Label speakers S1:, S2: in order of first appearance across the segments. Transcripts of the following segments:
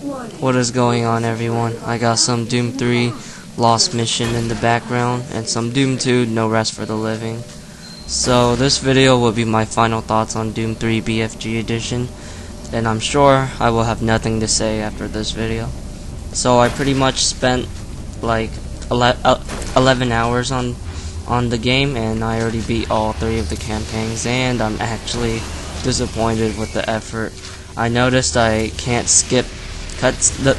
S1: What is going on, everyone? I got some Doom 3 Lost Mission in the background and some Doom 2 No Rest for the Living. So this video will be my final thoughts on Doom 3 BFG edition, and I'm sure I will have nothing to say after this video. So I pretty much spent like 11 hours on the game, and I already beat all 3 of the campaigns, and I'm actually disappointed with the effort. I noticed I can't skip the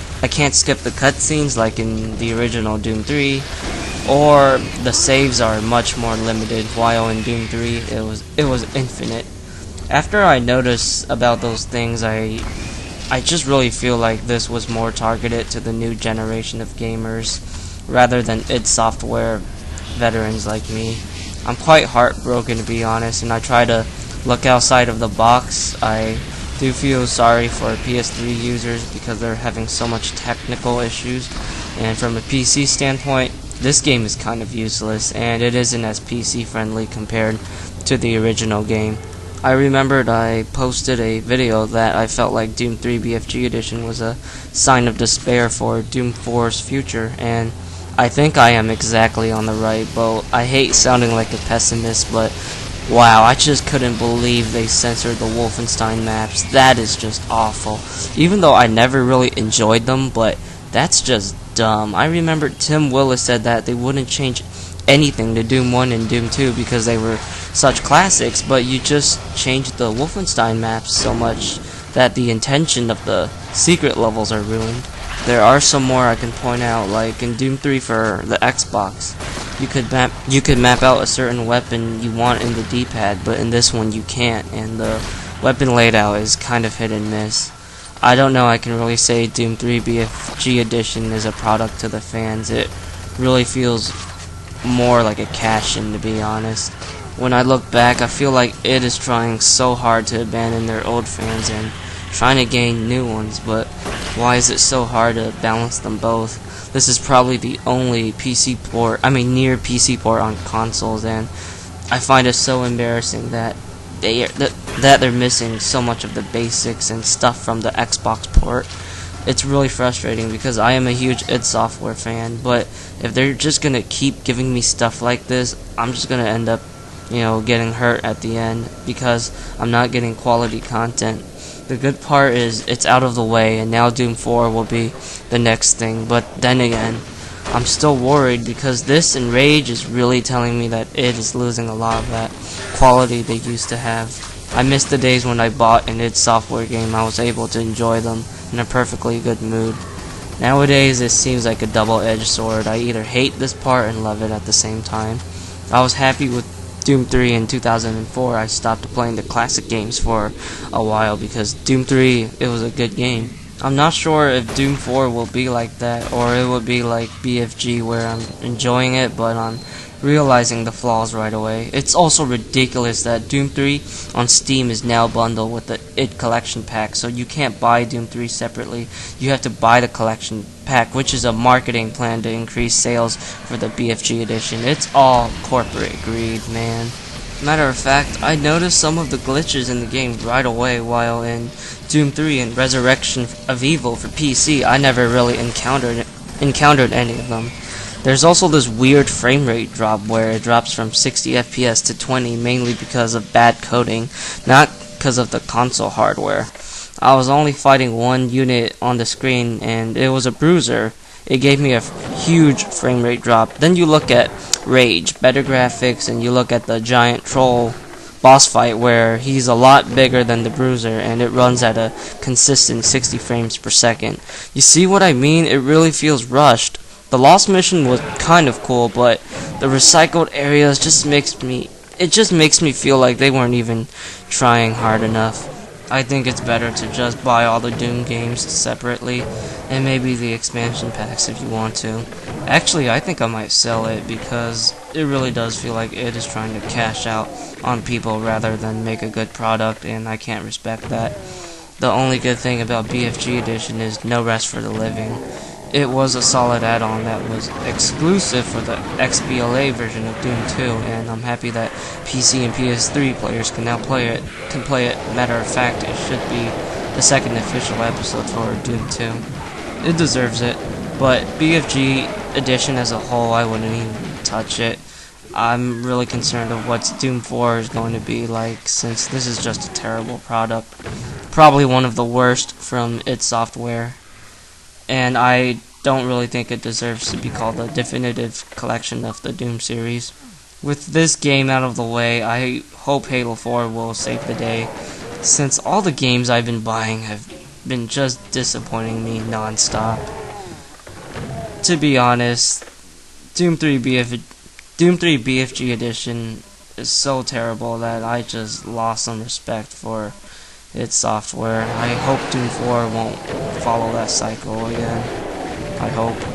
S1: cutscenes like in the original Doom 3, or the saves are much more limited, while in Doom 3 it was infinite. After I noticed about those things, I just really feel like this was more targeted to the new generation of gamers rather than id Software veterans like me. I'm quite heartbroken, to be honest, and I try to look outside of the box. I do feel sorry for PS3 users because they're having so much technical issues, and from a PC standpoint, this game is kind of useless, and it isn't as PC friendly compared to the original game. I remembered I posted a video that I felt like Doom 3 BFG edition was a sign of despair for Doom 4's future, and I think I am exactly on the right boat. I hate sounding like a pessimist, but wow, I just couldn't believe they censored the Wolfenstein maps. That is just awful. Even though I never really enjoyed them, but that's just dumb. I remember Tim Willis said that they wouldn't change anything to Doom 1 and Doom 2 because they were such classics, but you just changed the Wolfenstein maps so much that the intention of the secret levels are ruined. There are some more I can point out, like in Doom 3 for the Xbox. You could map out a certain weapon you want in the D-pad, but in this one you can't, and the weapon layout is kind of hit and miss. I don't know, I can really say Doom 3 BFG edition is a product to the fans. It really feels more like a cash-in, to be honest. When I look back, I feel like it is trying so hard to abandon their old fans and trying to gain new ones, but why is it so hard to balance them both? This is probably the only near PC port on consoles, and I find it so embarrassing that they're missing so much of the basics and stuff from the Xbox port. It's really frustrating because I am a huge id Software fan, but if they're just gonna keep giving me stuff like this, I'm just gonna end up, getting hurt at the end because I'm not getting quality content. The good part is it's out of the way, and now Doom 4 will be the next thing, but then again, I'm still worried because this and Rage is really telling me that it is losing a lot of that quality they used to have. I miss the days when I bought an id Software game. I was able to enjoy them in a perfectly good mood. Nowadays, it seems like a double-edged sword. I either hate this part and love it at the same time. I was happy with Doom 3 in 2004. I stopped playing the classic games for a while because Doom 3, it was a good game. I'm not sure if Doom 4 will be like that, or it will be like BFG where I'm enjoying it but I'm realizing the flaws right away. It's also ridiculous that Doom 3 on Steam is now bundled with the id Collection Pack, so you can't buy Doom 3 separately. You have to buy the Collection Pack, which is a marketing plan to increase sales for the BFG edition. It's all corporate greed, man. Matter of fact, I noticed some of the glitches in the game right away, while in Doom 3 and Resurrection of Evil for PC, I never really encountered any of them. There's also this weird frame rate drop where it drops from 60 FPS to 20, mainly because of bad coding, not because of the console hardware. I was only fighting one unit on the screen, and it was a bruiser. It gave me a huge frame rate drop. Then you look at Rage, better graphics, and you look at the giant troll boss fight where he's a lot bigger than the bruiser, and it runs at a consistent 60 frames per second. You see what I mean? It really feels rushed. The Lost Mission was kind of cool, but the recycled areas just makes me feel like they weren't even trying hard enough. I think it's better to just buy all the Doom games separately, and maybe the expansion packs if you want to. Actually, I think I might sell it because it really does feel like it is trying to cash out on people rather than make a good product, and I can't respect that. The only good thing about BFG edition is No Rest for the Living. It was a solid add-on that was exclusive for the XBLA version of Doom 2, and I'm happy that PC and PS3 players can now play it. Matter of fact, it should be the second official episode for Doom 2. It deserves it, but BFG edition as a whole, I wouldn't even touch it. I'm really concerned of what Doom 4 is going to be like, since this is just a terrible product. Probably one of the worst from id Software. And I don't really think it deserves to be called a definitive collection of the Doom series. With this game out of the way, I hope Halo 4 will save the day, since all the games I've been buying have been just disappointing me non-stop. To be honest, Doom 3 BFG edition is so terrible that I just lost some respect for id Software. I hope Doom 4 won't follow that cycle again. I hope.